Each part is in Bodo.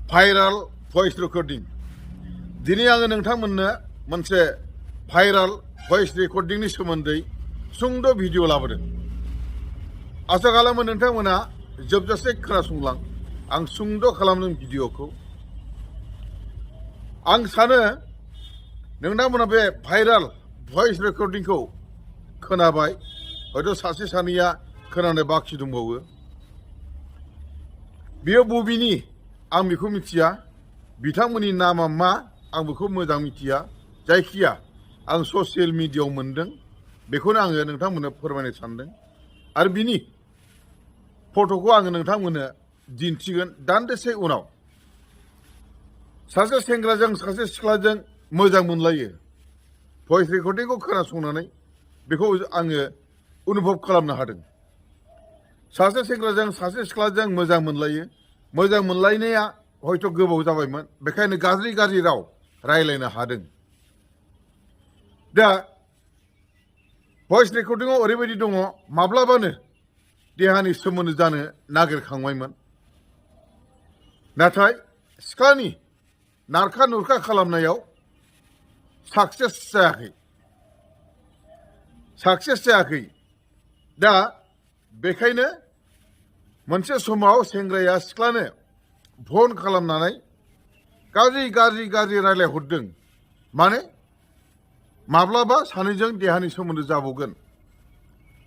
भाइराल भइस रेकर्डिं दिनै आङो नोंथांमोननो मोनसे भाइराल भइस रेकर्डिंनि सोमोन्दै सुंद' भिडिअ लाबोदों। आसा खालामो नोंथांमोना जोबजासे खोनासंलां। आं सुंद' खालामदों भिडिअखौ। आं सानो नोंथांमोना बे भाइराल भइस रेकर्डिंखौ खोनाबाय, हयथ' सासे सानैया खोनानो बाखि दंबावो। बेयो बबेनि आं बेखौ मिथिया, बिथांमोननि नामा मा आं बेखौ मोजां मिथिया। जायखिया आं ससियेल मिडियायाव मोनदों, बेखौनो आङो नोंथांमोननो फोरमायनो सानदों। आरो बिनि फट'खौ आङो नोंथांमोननो दिन्थिगोन दान्दिसे उनाव। सासे सेंग्राजों सासे सिख्लाजों मोजां मोनलायो, भइस रेकर्डिंखौ खोनासंनानै बेखौ आङो अनुभब खालामनो हादों। सासे सेंग्राजों सासे सिख्लाजों मोजां मोनलायो, मोजां मोनलायनाया हयथ' गोबाव जाबायमोन, बेखायनो गाज्रि गाज्रि राव रायलायनो हादों। दा भइस रेकर्डिंआव ओरैबायदि दङ, माब्लाबानो देहानि सोमोन्दो जानो नागिरखांबायमोन, नाथाय सिख्लानि नारखा नुरखा खालामनायाव साक्सेस जायाखै। दा बेखायनो मोनसे समाव सेंग्राया सिख्लानो फन खालामनानै गाज्रि रायलायहरदों। माने माब्लाबा सानैजों देहानि सोमोन्दो जाबावगोन,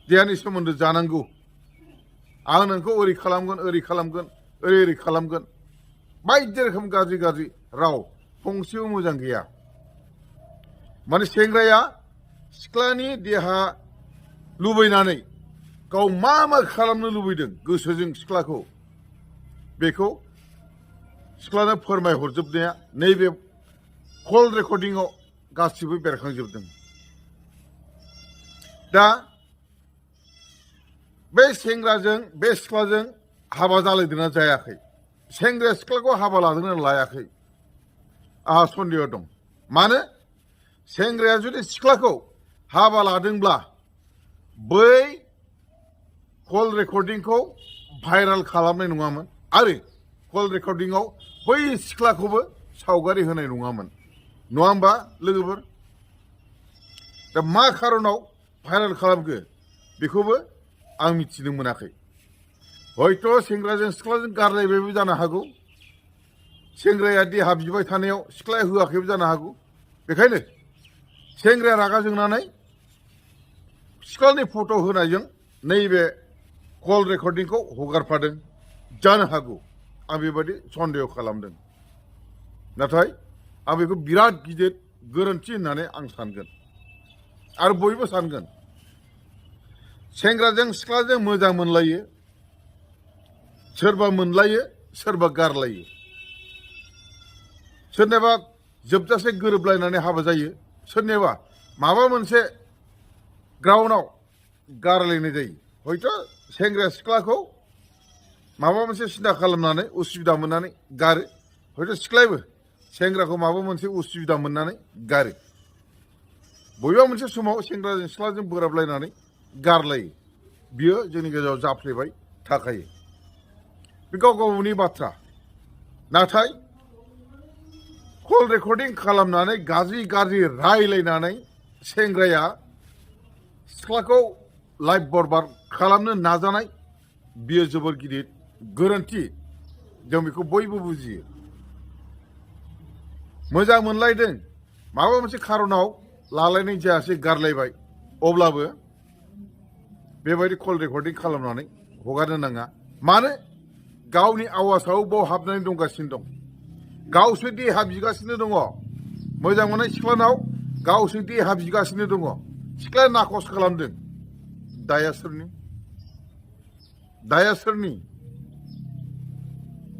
देहानि सोमोन्दो जानांगौ, आं नोंखौ ओरै खालामगोन, बायदि रोखोम गाज्रि राव फंसेबो मोजां गैया। माने सेंग्राया सिख्लानि देहा लुबैनानै गाव मा खालामनो लुबैदों गोसोजों सिख्लाखौ, बेखौ सिख्लानो फोरमायहरजोबनाया नैबे कल रेकर्डिंआव गासिबो बेरखांजोबदों। दा बे सेंग्राजों बे सिख्लाजों हाबा जालायदोंना जायाखै, सेंग्राया सिख्लाखौ हाबा लादोंना लायाखै, आंहा सन्देह दं। मानो सेंग्राया जुदि सिख्लाखौ हाबा लादोंब्ला बै कल रेकर्डिंखौ भाइराल खालामनाय नङामोन, आरो कल रेकर्डिंआव बै सिख्लाखौबो सावगारि होनाय नङामोन, नङा होमबा लोगोफोर? दा मा खारनाव भाइराल खालामखो बेखौबो आं मिथिनो मोनाखै। हयथ' सेंग्राजों सिख्लाजों गारलायबायबो जानो हागौ, सेंग्राया देहा बिबाय थानायाव सिख्लाया होआखैबो जानो हागौ। बेखायनो सेंग्राया रागा जोंनानै सिख्लानि फट' होनायजों नैबे कल रेकर्डिंखौ हगारफादों जानो हागौ। आं बेबायदि सन्देह खालामदों। नाथाय आं बेखौ बिराद गिदिर गोरोन्थि होननानै आं सानगोन, आरो बयबो सानगोन। सेंग्राजों सिख्लाजों मोजां मोनलायो, सोरबा मोनलायो सोरबा गारलायो, सोरनिबा जोबजासे गोरोबलायनानै हाबा जायो, सोरनिबा माबा मोनसे ग्राउन्डआव गारलायनाय जायो। हयथ' सेंग्राया सिख्लाखौ माबा मोनसे सिन्था खालामनानै उसुबिदा मोननानै गारो, हयथ' सिख्लायाबो सेंग्राखौ माबा मोनसे उसुबिदा मोननानै गारो। बबेबा मोनसे समाव सेंग्राजों सिख्लाजों बोराबलायनानै गारलायो, बियो जोंनि गेजेराव जाफ्लेबाय थाखायो। बे गाव गावनि बाथ्रा। नाथाय कल रेकर्डिं खालामनानै गाज्रि रायलायनानै सेंग्राया सिख्लाखौ लाइफ बरबाद खालामनो नाजानाय, बियो जोबोर गिदिर गोरोन्थि। जों बेखौ बयबो बुजियो। मोजां मोनलायदों, माबा मोनसे खारनाव लालायनाय जायासै, गारलायबाय, अब्लाबो बेबायदि कल रेकर्डिं खालामनानै हगारनो नाङा। मानो गावनि आवाजाव बाव हाबनानै दंगासिनो दं, गावसो देहा बिगासिनो दङ। मोजां मोननाय सिख्लानाव गावसो देहा बिगासिनो दङ, सिख्लाया नाखस खालामदों। दाया सोरनि?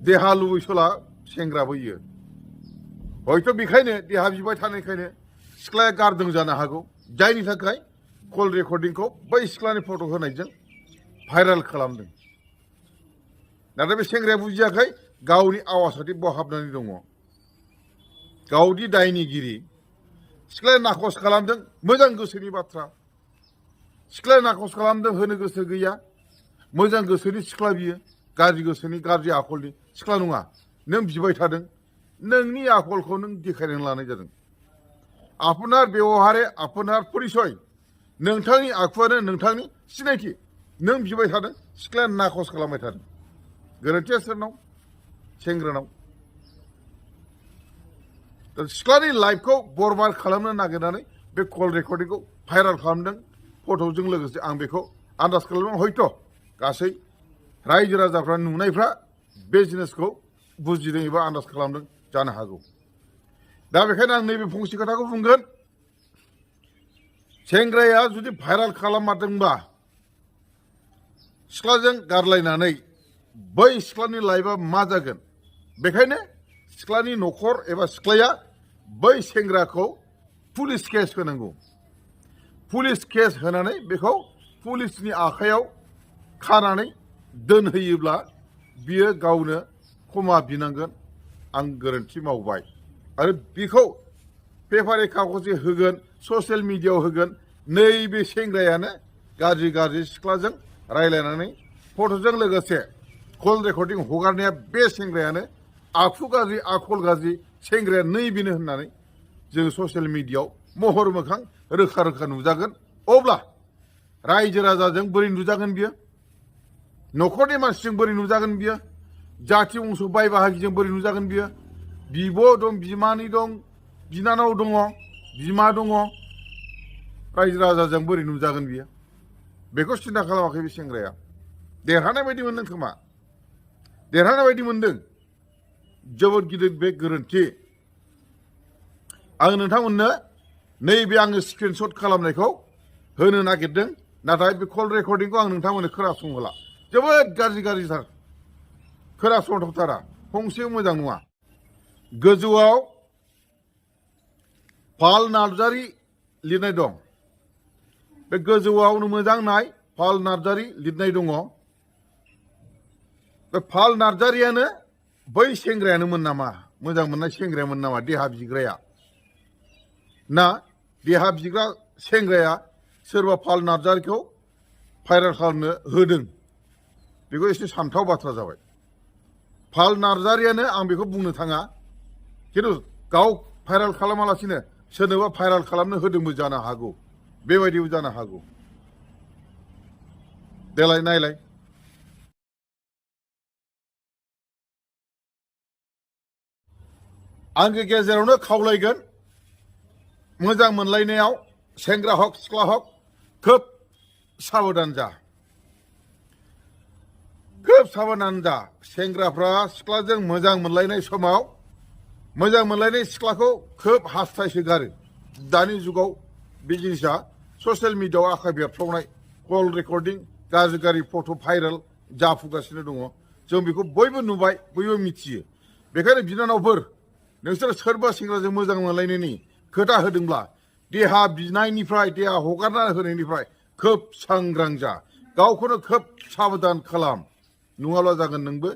देहा लुबैसोला सेंग्रा बैयो। हयथ' बेखायनो देहा बिबाय थानायखायनो सिख्लाया गारदों जानो हागौ, जायनि थाखाय कल रेकर्डिंखौ बै सिख्लानि फट' होनायजों भाइराल खालामदों। नाथाय बे सेंग्राया बुजियाखै, गावनि आवाजादि बाव हाबनानै दङ, गावदि दायनिगिरि। सिख्लाया नाखस खालामदों, मोजां गोसोनि बाथ्रा। सिख्लाया नाखस खालामदों, होनो गोसो गैया, मोजां गोसोनि सिख्ला बियो, गाज्रि गोसोनि गाज्रि आखलनि सिख्ला नङा। नों बिबाय थादों नोंनि आखलखौ नों देखायनानै लानाय जादों आपनार बेवहारे आपनार परिचय नोंथांनि आखुआनो नोंथांनि सिनायथि नों बिबाय थादों सिख्लाया नाखस खालामबाय थादों गोरोन्थिया सोरनाव सेंग्रानाव सिख्लानि लाइफखौ बरबाद खालामनो नागिरनानै बे कल रेकर्डिंखौ भाइराल खालामदों फट'जों लोगोसे आं बेखौ आन्दाज खालामदों हयथ' गासै रायजो राजाफ्रा नुनायफ्रा बे जिनिसखौ बुजिदों एबा आन्दाज खालामदों जानो हागौ दा बेखायनो आं नैबे फंसे खोथाखौ बुंगोन सेंग्राया जुदि भाइराल खालामादोंबा सिख्लाजों गारलायनानै बै सिख्लानि लाइफआ मा जागोन बेखायनो सिख्लानि न'खर एबा सिख्लाया बै सेंग्राखौ पुलिस केस होनांगौ पुलिस केस होनानै बेखौ पुलिसनि आखायाव खानानै दोनहैयोब्ला बियो गावनो क्षमा बिनांगोन आं गोरोन्थि मावबाय आरो बेखौ पेपारे कागजे होगोन ससियेल मिडियायाव होगोन नैबे सेंग्रायानो गाज्रि गाज्रि सिख्लाजों रायलायनानै फट'जों लोगोसे कल रेकर्डिं हगारनाया बे सेंग्रायानो आखु गाज्रि आखल गाज्रि सेंग्राया नैबेनो होननानै जोङो ससियेल मिडियायाव महर मोखां रोखा रोखा नुजागोन अब्ला रायजो राजाजों बोरै नुजागोन बियो न'खरनि मानसिजों बोरै नुजागोन बियो जाथि बंस' बाय बाहागिजों बोरै नुजागोन बियो बिब' दं बिमानै दं बिनानाव दङ बिमा दङ रायजो राजाजों बोरै नुजागोन बियो बेखौ सिन्था खालामाखै बे सेंग्राया देरहानाय बायदि मोनदों खोमा देरहानाय बायदि मोनदों जोबोद गिदिर बे गोरोन्थि आं नोंथांमोननो नैबे आङो स्क्रिनशट खालामनायखौ होनो नागिरदों नाथाय बे कल रेकर्डिंखौ आं नोंथांमोननो खोनासंहोला जोबोद गाज्रि गाज्रिथार खोनासंथावथारा फंसे मोजां नङा गोजौआव पाल नार्जारी लिरनाय दं बे गोजौआवनो मोजां नाय पाल नार्जारी लिरनाय दङ बे पाल नार्जारीयानो बै सेंग्रायानोमोन नामा मोजां मोननाय सेंग्रायामोन नामा देहा बिग्राया ना देहा बिग्रा सेंग्राया सोरबा पाल नार्जारीखौ भाइराल खालामनो होदों बेखौ एसे सानथाव बाथ्रा जाबाय पाल नार्जारीयानो आं बेखौ बुंनो थाङा खिन्थु गाव भाइराल खालामालासिनो सोरनोबा भाइराल खालामनो होदोंबो जानो हागौ बेबायदिबो जानो हागौ देलाय नायलाय आंनि गेजेरावनो खावलायगोन मोजां मोनलायनायाव सेंग्रा हक सिख्ला हक खोब साबधान जा खोब साबधान जा सेंग्राफ्रा सिख्लाजों मोजां मोनलायनाय समाव मोजां मोनलायनाय सिख्लाखौ खोब हास्थायसोगारो दानि जुगाव बे जिनिसा ससियेल मिडियायाव आखाइ बेरफ्रावनाय कल रेकर्डिं गाज्रि गाज्रि फट' भाइराल जाफुगासिनो दङ जों बेखौ बयबो नुबाय बयबो मिथियो बेखायनो बिनानावफोर नोंसोर सोरबा सेंग्राजों मोजां मोनलायनायनि खोथा होदोंब्ला देहा बिनायनिफ्राय देहा हगारना होनायनिफ्राय खोब सांग्रां जा गावखौनो खोब साबधान खालाम नङाब्ला जागोन नोंबो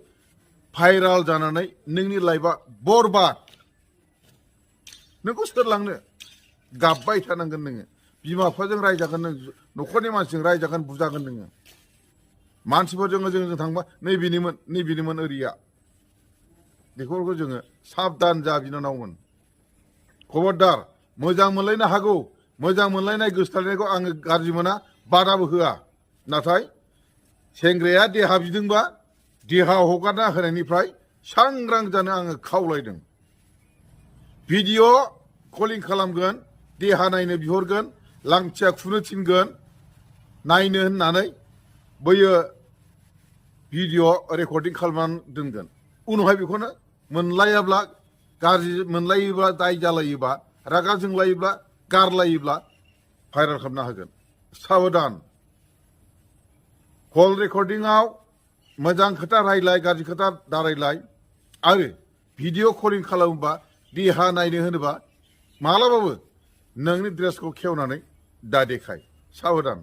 भाइराल जानानै नोंनि लाइफआ बरबाद नोंखौ सोर लांनो गाबबाय थानांगोन नोङो बिमा बिफाजों रायजागोन नों न'खरनि मानसिजों रायजागोन बुजागोन नोङो मानसिफोरजों जों थांबा नैबेनिमोन ओरैया बेफोरखौ जोङो साबधान जा बिनानावमोन खबरदार मोजां मोनलायनो हागौ मोजां मोनलायनाय गोसोथारनायखौ आङो गाज्रि मोना बादाबो होआ नाथाय सेंग्राया देहा बिदोंबा देहा हगारना होनायनिफ्राय सांग्रां जानो आङो खावलायदों भिडिअ कलिं खालामगोन देहा नायनो बिहरगोन लांथिया खुनो थिनगोन नायनो होननानै बैयो भिडिअ रेकर्डिं खालामनानै दोनगोन उनावहाय बेखौनो मोनलायाब्ला गाज्रि मोनलायोब्ला दाय जालायोबा रागा जोंलायोब्ला गारलायोब्ला भाइराल खालामना होगोन साबधान कल रेकर्डिंआव मोजां खोथा रायलाय गाज्रि खोथा दारायलाय आरो भिडिअ कलिं खालामोबा देहा नायनो होनोबा मालाबाबो नोंनि ड्रेसखौ खेवनानै दा देखाय साबधान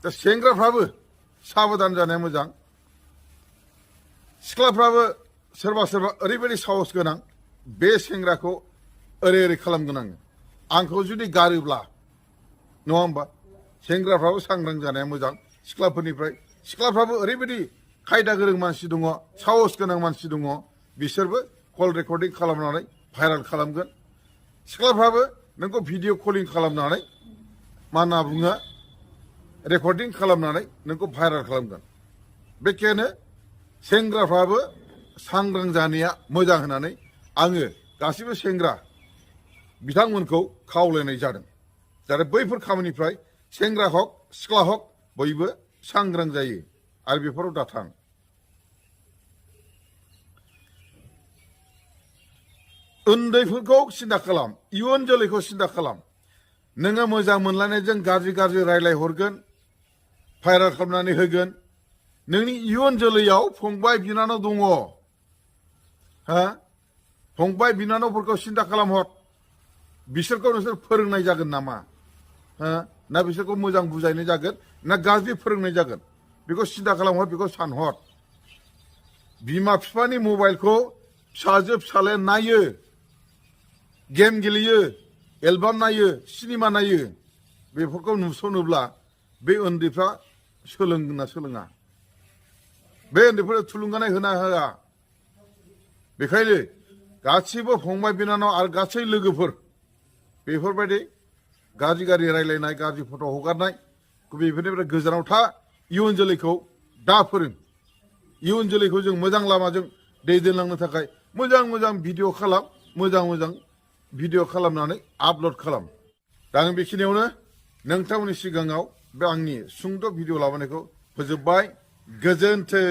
दा सेंग्राफ्राबो साबधान जानाया मोजां सिख्लाफ्राबो सोरबा सोरबा ओरैबायदि साहस गोनां बे सेंग्राखौ ओरै खालामगोन आङो आंखौ जुदि गारोब्ला नङा होमबा सेंग्राफ्राबो सांग्रां जानाया मोजां सिख्लाफोरनिफ्राय सिख्लाफ्राबो ओरैबायदि खायदा गोरों मानसि दङ साहस गोनां मानसि दङ बिसोरबो कल रेकर्डिं खालामनानै भाइरेल खालामगोन सिख्लाफ्राबो नोंखौ भिडिअ कलिं खालामनानै मा होनना बुङो रेकर्डिं खालामनानै नोंखौ भाइरेल खालामगोन बेखायनो सेंग्राफ्राबो सांग्रां जानाया मोजां होननानै आङो गासिबो सेंग्रा बिथांमोनखौ खावलायनाय जादों जाहाथे बैफोर खामानिफ्राय सेंग्रा हक सिख्ला हक बयबो सांग्रां जायो आरो बेफोराव दाथां उन्दैफोरखौ सिन्था खालाम इयुन जोलैखौ सिन्था खालाम नोङो मोजां मोनलायनायजों गाज्रि गाज्रि रायलाय हरगोन भाइरेल खालामनानै होगोन नोंनि इयुन जोलैयाव फंबाय बिनानाव दङ हा फंबाय बिनानावफोरखौ सिन्था खालामहर बिसोरखौ नोंसोर फोरोंनाय जागोन नामा हा ना बिसोरखौ मोजां बुजायनाय जागोन ना गाज्रि फोरोंनाय जागोन बेखौ सिन्था खालामहर बेखौ सानहर बिमा बिफानि मबाइलखौ फिसाजो फिसालाया नायो गेम गेलेयो एलबाम नायो सिनेमा नायो बेफोरखौ नुसनोब्ला बे उन्दैफ्रा सोलोंगोन ना सोलोङा बे उन्दैफोरनो थुलुंगानाय होना होआ बेखायनो गासिबो फंबाय बिनानाव आरो गासै लोगोफोर बेफोरबायदि गाज्रि गाज्रि रायलायनाय गाज्रि फट' हगारनाय बेफोरनिफ्राय गोजानाव था इयुन जोलैखौ दा फोरों इयुन जोलैखौ जों मोजां लामाजों दैदेनलांनो थाखाय मोजां मोजां भिडिअ खालाम मोजां मोजां भिडिअ खालामनानै आपल'ड खालाम दा आं बेखिनियावनो नोंथांमोननि सिगाङाव बे आंनि सुंद' भिडिअ लाबोनायखौ फोजोबबाय गोजोन्थों।